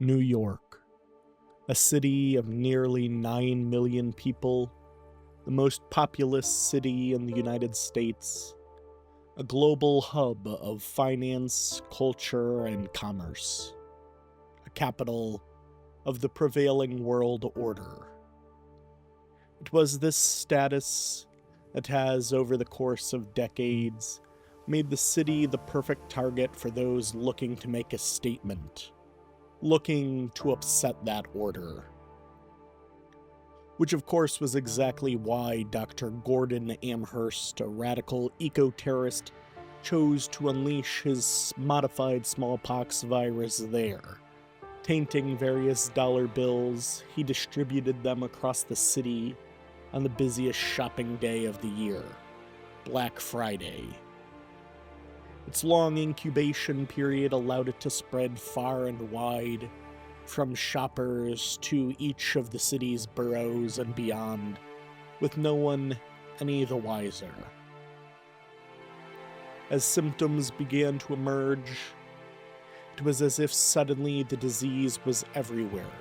New York, a city of nearly 9 million people, the most populous city in the United States, a global hub of finance, culture, and commerce, a capital of the prevailing world order. It was this status that has, over the course of decades, made the city the perfect target for those looking to make a statement, looking to upset that order. Which of course was exactly why Dr. Gordon Amherst, a radical eco-terrorist, chose to unleash his modified smallpox virus there. Tainting various dollar bills, he distributed them across the city on the busiest shopping day of the year, Black Friday. Its long incubation period allowed it to spread far and wide, from shoppers to each of the city's boroughs and beyond, with no one any the wiser. As symptoms began to emerge, it was as if suddenly the disease was everywhere.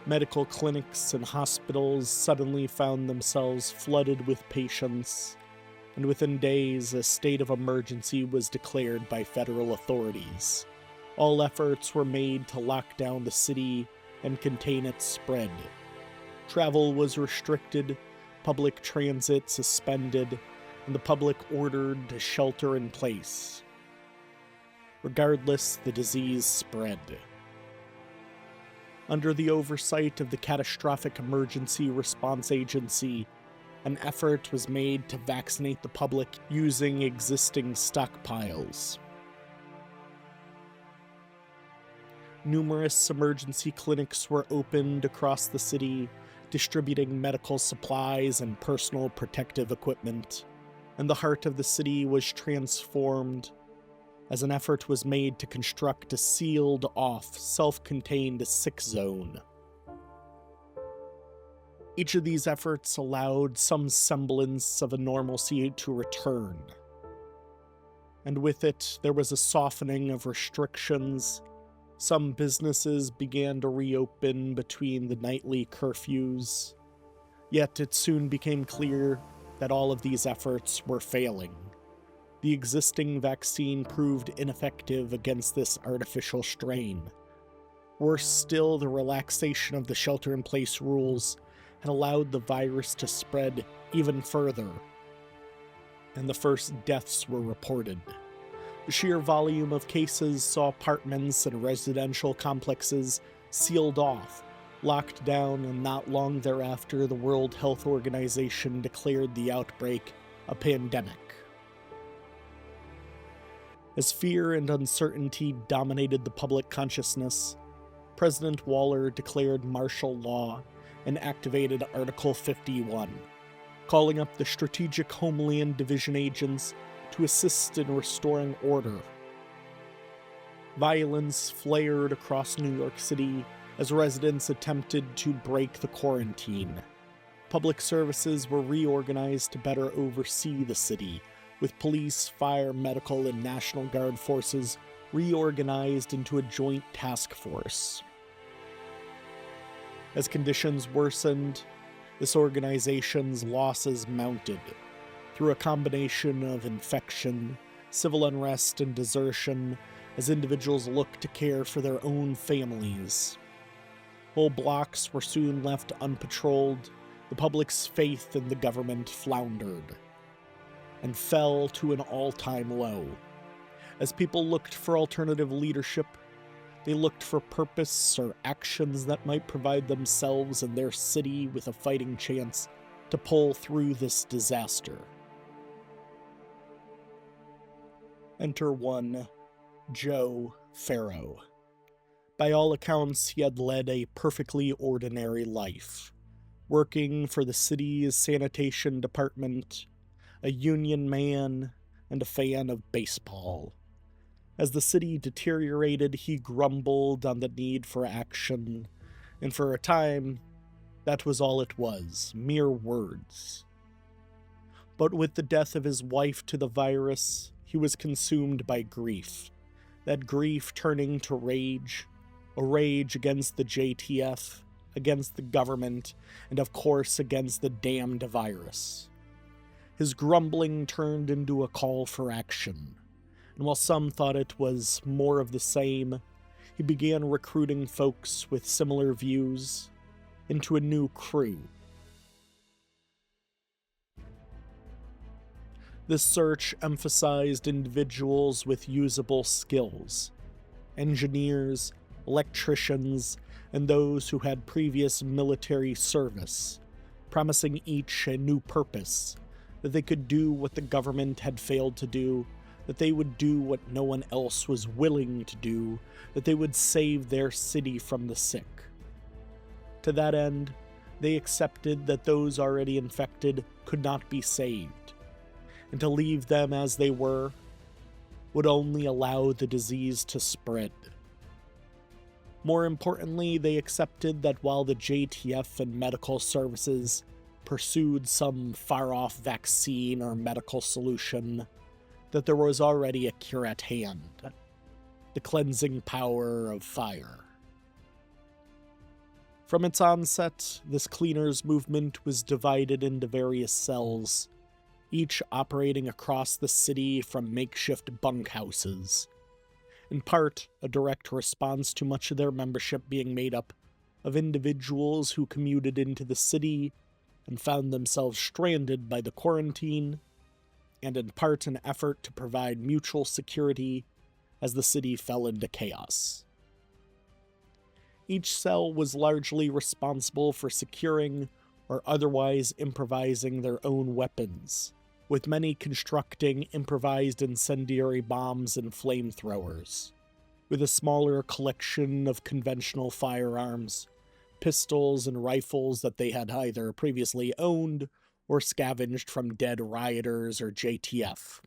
Medical clinics and hospitals suddenly found themselves flooded with patients, and within days a state of emergency was declared by federal authorities. All efforts were made to lock down the city and contain its spread. Travel was restricted, public transit suspended, and the public ordered to shelter in place. Regardless, the disease spread. Under the oversight of the Catastrophic Emergency Response Agency, an effort was made to vaccinate the public using existing stockpiles. Numerous emergency clinics were opened across the city, distributing medical supplies and personal protective equipment, and the heart of the city was transformed as an effort was made to construct a sealed-off, self-contained sick zone. Each of these efforts allowed some semblance of a normalcy to return, and with it there was a softening of restrictions. Some businesses began to reopen between the nightly curfews, yet it soon became clear that all of these efforts were failing. The existing vaccine proved ineffective against this artificial strain. Worse still, the relaxation of the shelter-in-place rules had allowed the virus to spread even further, and the first deaths were reported. The sheer volume of cases saw apartments and residential complexes sealed off, locked down, and not long thereafter the World Health Organization declared the outbreak a pandemic. As fear and uncertainty dominated the public consciousness, President Waller declared martial law and activated Article 51, calling up the Strategic Homeland Division agents to assist in restoring order. Violence flared across New York City as residents attempted to break the quarantine. Public services were reorganized to better oversee the city, with police, fire, medical, and National Guard forces reorganized into a joint task force. As conditions worsened, this organization's losses mounted. Through a combination of infection, civil unrest, and desertion, as individuals looked to care for their own families. Whole blocks were soon left unpatrolled, the public's faith in the government floundered, and fell to an all-time low. As people looked for alternative leadership, they looked for purpose or actions that might provide themselves and their city with a fighting chance to pull through this disaster. Enter one Joe Farrow. By all accounts, he had led a perfectly ordinary life, working for the city's sanitation department, a union man, and a fan of baseball. As the city deteriorated, he grumbled on the need for action, and for a time, that was all it was, mere words. But with the death of his wife to the virus, he was consumed by grief, that grief turning to rage, a rage against the JTF, against the government, and of course against the damned virus. His grumbling turned into a call for action, and while some thought it was more of the same, he began recruiting folks with similar views into a new crew. This search emphasized individuals with usable skills, engineers, electricians, and those who had previous military service, promising each a new purpose, that they could do what the government had failed to do, that they would do what no one else was willing to do, that they would save their city from the sick. To that end, they accepted that those already infected could not be saved, and to leave them as they were would only allow the disease to spread. More importantly, they accepted that while the JTF and medical services pursued some far-off vaccine or medical solution, that there was already a cure at hand, the cleansing power of fire. From its onset, this cleaners movement was divided into various cells, each operating across the city from makeshift bunkhouses, in part a direct response to much of their membership being made up of individuals who commuted into the city and found themselves stranded by the quarantine, and in part an effort to provide mutual security as the city fell into chaos. Each cell was largely responsible for securing or otherwise improvising their own weapons, with many constructing improvised incendiary bombs and flamethrowers, with a smaller collection of conventional firearms, pistols and rifles that they had either previously owned or scavenged from dead rioters or JTF.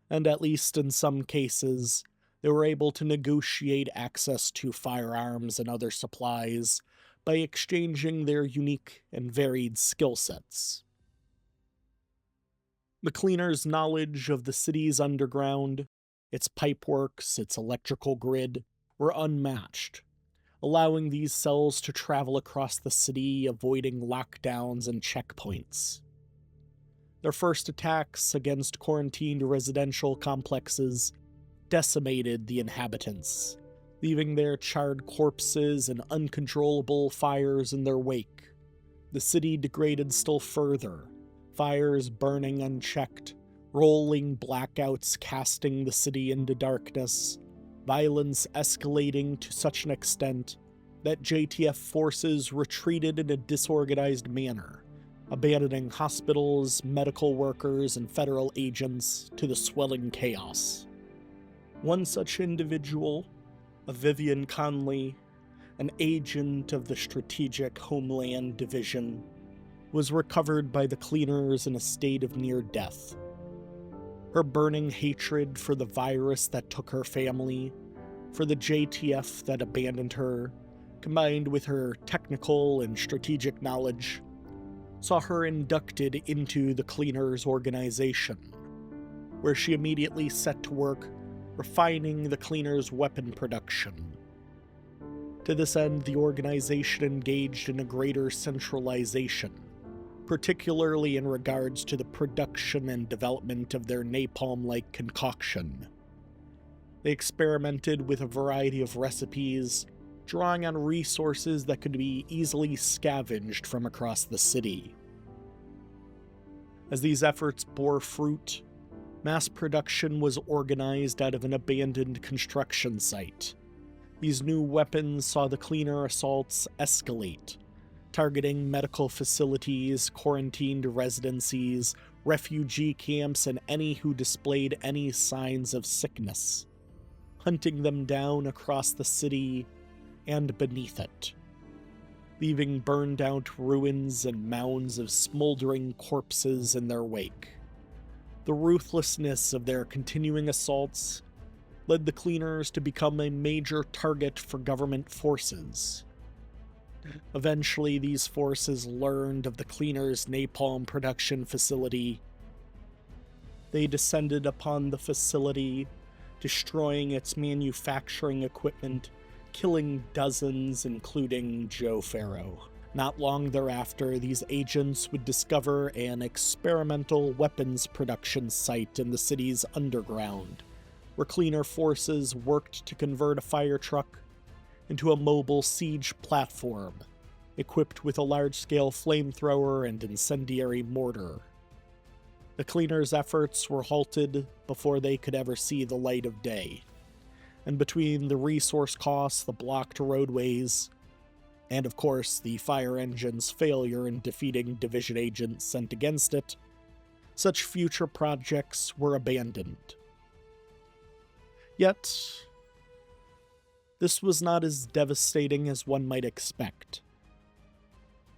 And at least in some cases, they were able to negotiate access to firearms and other supplies by exchanging their unique and varied skill sets. The cleaners' knowledge of the city's underground, its pipeworks, its electrical grid, were unmatched, allowing these cells to travel across the city, avoiding lockdowns and checkpoints. Their first attacks against quarantined residential complexes decimated the inhabitants, leaving their charred corpses and uncontrollable fires in their wake. The city degraded still further, fires burning unchecked, rolling blackouts casting the city into darkness, violence escalating to such an extent that JTF forces retreated in a disorganized manner, abandoning hospitals, medical workers, and federal agents to the swelling chaos. One such individual, a Vivian Conley, an agent of the Strategic Homeland Division, was recovered by the cleaners in a state of near death. Her burning hatred for the virus that took her family, for the JTF that abandoned her, combined with her technical and strategic knowledge, saw her inducted into the cleaners organization, where she immediately set to work refining the cleaners' weapon production. To this end, the organization engaged in a greater centralization, particularly in regards to the production and development of their napalm-like concoction. They experimented with a variety of recipes, drawing on resources that could be easily scavenged from across the city. As these efforts bore fruit, mass production was organized out of an abandoned construction site. These new weapons saw the cleaner assaults escalate, targeting medical facilities, quarantined residencies, refugee camps, and any who displayed any signs of sickness, hunting them down across the city and beneath it, leaving burned-out ruins and mounds of smoldering corpses in their wake. The ruthlessness of their continuing assaults led the cleaners to become a major target for government forces. Eventually, these forces learned of the cleaners' napalm production facility. They descended upon the facility, destroying its manufacturing equipment, killing dozens, including Joe Farrow. Not long thereafter, these agents would discover an experimental weapons production site in the city's underground, where cleaner forces worked to convert a fire truck into a mobile siege platform, equipped with a large-scale flamethrower and incendiary mortar. The cleaners' efforts were halted before they could ever see the light of day, and between the resource costs, the blocked roadways, and of course the fire engine's failure in defeating division agents sent against it, such future projects were abandoned. Yet, this was not as devastating as one might expect.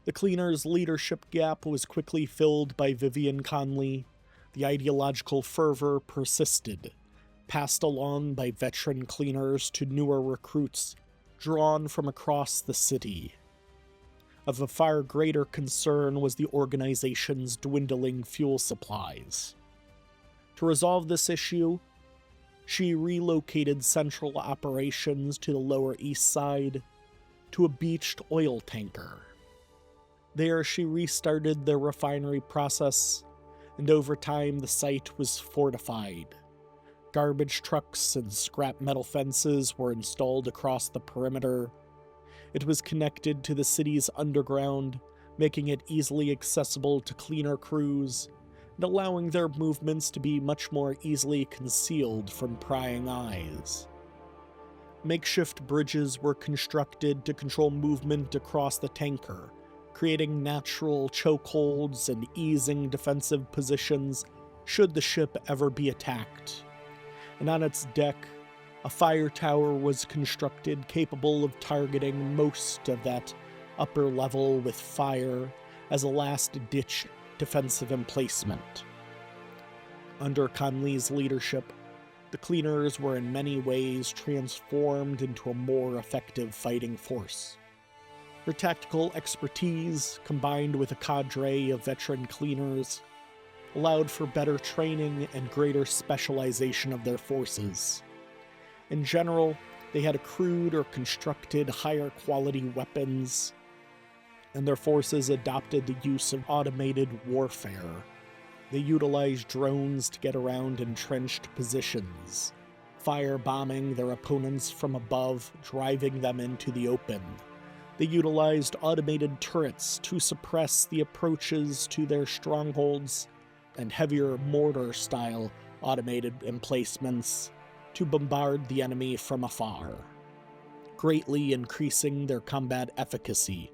The cleaners' leadership gap was quickly filled by Vivian Conley. The ideological fervor persisted, passed along by veteran cleaners to newer recruits drawn from across the city. Of a far greater concern was the organization's dwindling fuel supplies. To resolve this issue, she relocated central operations to the Lower East Side to a beached oil tanker. There she restarted the refinery process, and over time the site was fortified. Garbage trucks and scrap metal fences were installed across the perimeter. It was connected to the city's underground, making it easily accessible to cleaner crews, and allowing their movements to be much more easily concealed from prying eyes. Makeshift bridges were constructed to control movement across the tanker, creating natural chokeholds and easing defensive positions should the ship ever be attacked. And on its deck, a fire tower was constructed capable of targeting most of that upper level with fire as a last-ditch defensive emplacement. Under Conley's leadership, the cleaners were in many ways transformed into a more effective fighting force. Her tactical expertise, combined with a cadre of veteran cleaners, allowed for better training and greater specialization of their forces. In general, they had accrued or constructed higher quality weapons, and their forces adopted the use of automated warfare. They utilized drones to get around entrenched positions, firebombing their opponents from above, driving them into the open. They utilized automated turrets to suppress the approaches to their strongholds, and heavier mortar-style automated emplacements to bombard the enemy from afar, greatly increasing their combat efficacy.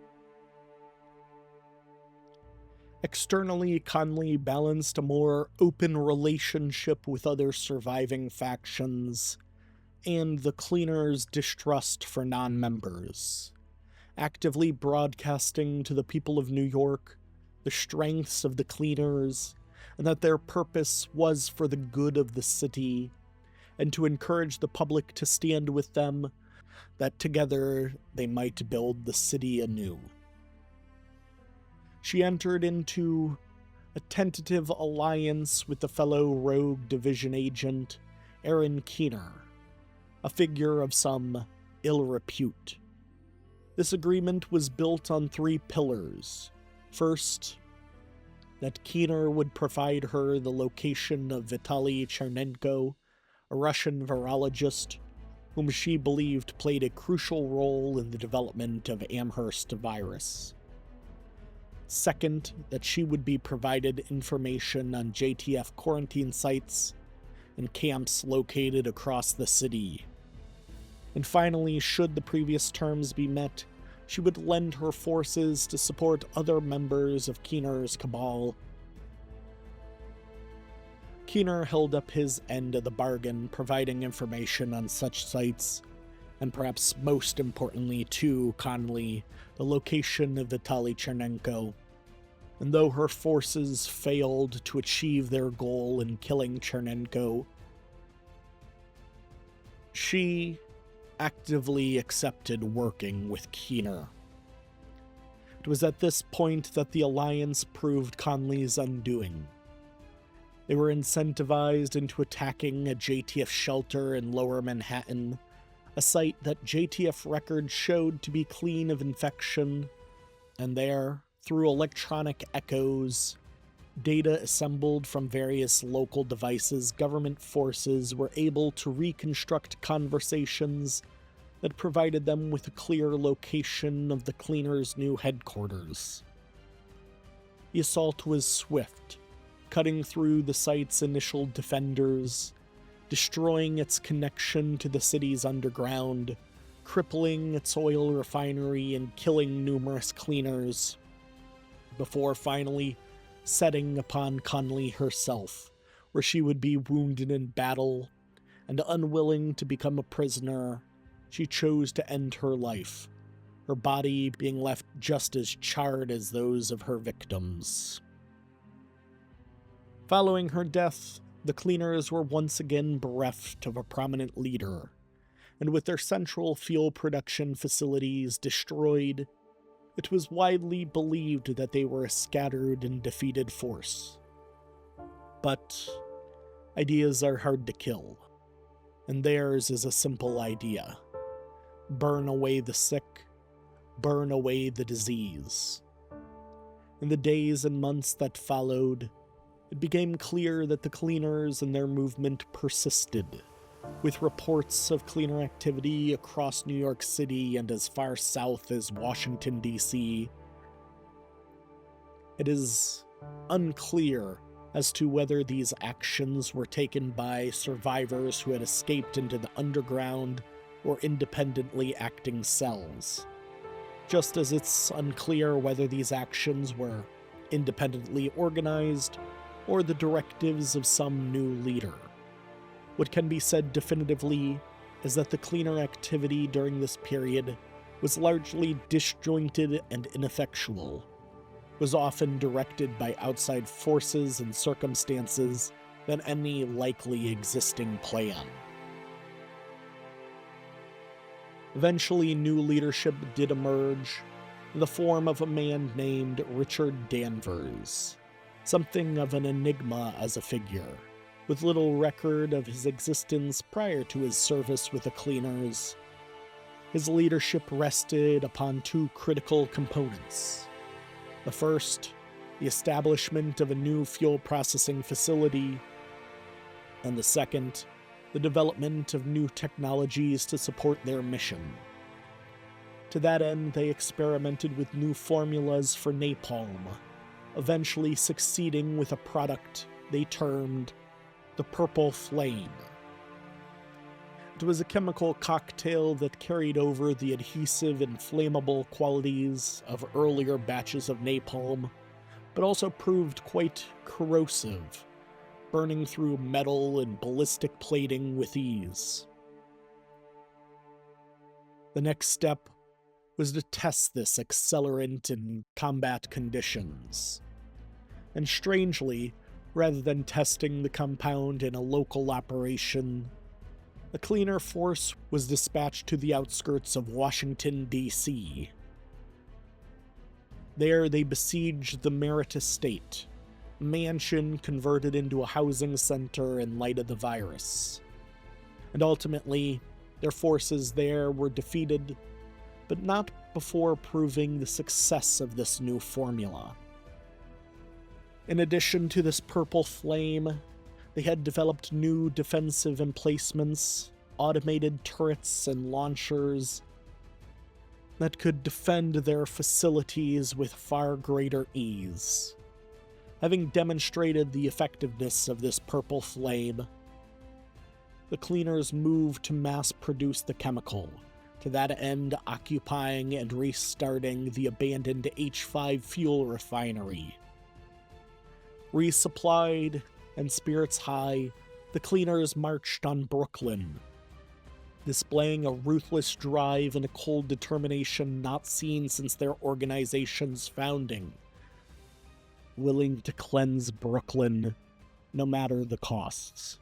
Externally, Conley balanced a more open relationship with other surviving factions and the cleaners' distrust for non-members, actively broadcasting to the people of New York the strengths of the cleaners and that their purpose was for the good of the city, and to encourage the public to stand with them, that together they might build the city anew. She entered into a tentative alliance with the fellow rogue division agent, Aaron Keener, a figure of some ill repute. This agreement was built on 3 pillars. First, that Keener would provide her the location of Vitaly Chernenko, a Russian virologist whom she believed played a crucial role in the development of Amherst virus. Second, that she would be provided information on JTF quarantine sites and camps located across the city. And finally, should the previous terms be met, she would lend her forces to support other members of Keener's cabal. Keener held up his end of the bargain, providing information on such sites, and perhaps most importantly to Conley, the location of Vitaly Chernenko. And though her forces failed to achieve their goal in killing Chernenko, she actively accepted working with Keener. It was at this point that the alliance proved Conley's undoing. They were incentivized into attacking a JTF shelter in Lower Manhattan, a site that JTF records showed to be clean of infection, and there, through electronic echoes, data assembled from various local devices, government forces were able to reconstruct conversations that provided them with a clear location of the cleaner's new headquarters. The assault was swift, cutting through the site's initial defenders, destroying its connection to the city's underground, crippling its oil refinery and killing numerous cleaners, before finally setting upon Conley herself, where she would be wounded in battle, and unwilling to become a prisoner, she chose to end her life, her body being left just as charred as those of her victims. Following her death, the cleaners were once again bereft of a prominent leader, and with their central fuel production facilities destroyed, it was widely believed that they were a scattered and defeated force. But ideas are hard to kill, and theirs is a simple idea. Burn away the sick, burn away the disease. In the days and months that followed, it became clear that the cleaners and their movement persisted, with reports of cleaner activity across New York City and as far south as Washington, D.C. It is unclear as to whether these actions were taken by survivors who had escaped into the underground or independently acting cells, just as it's unclear whether these actions were independently organized or the directives of some new leader. What can be said definitively is that the cleaner activity during this period was largely disjointed and ineffectual, was often directed by outside forces and circumstances than any likely existing plan. Eventually, new leadership did emerge in the form of a man named Richard Danvers, something of an enigma as a figure, with little record of his existence prior to his service with the Cleaners. His leadership rested upon two critical components. The first, the establishment of a new fuel processing facility, and the second, the development of new technologies to support their mission. To that end, they experimented with new formulas for napalm, eventually succeeding with a product they termed the Purple Flame. It was a chemical cocktail that carried over the adhesive and flammable qualities of earlier batches of napalm, but also proved quite corrosive, burning through metal and ballistic plating with ease. The next step was to test this accelerant in combat conditions. And strangely, rather than testing the compound in a local operation, a cleaner force was dispatched to the outskirts of Washington, D.C. There they besieged the Merritt Estate, a mansion converted into a housing center in light of the virus. And ultimately, their forces there were defeated, but not before proving the success of this new formula. In addition to this Purple Flame, they had developed new defensive emplacements, automated turrets and launchers that could defend their facilities with far greater ease. Having demonstrated the effectiveness of this Purple Flame, the Cleaners moved to mass-produce the chemical, to that end occupying and restarting the abandoned H5 fuel refinery. Resupplied and spirits high, the Cleaners marched on Brooklyn, displaying a ruthless drive and a cold determination not seen since their organization's founding, willing to cleanse Brooklyn no matter the costs.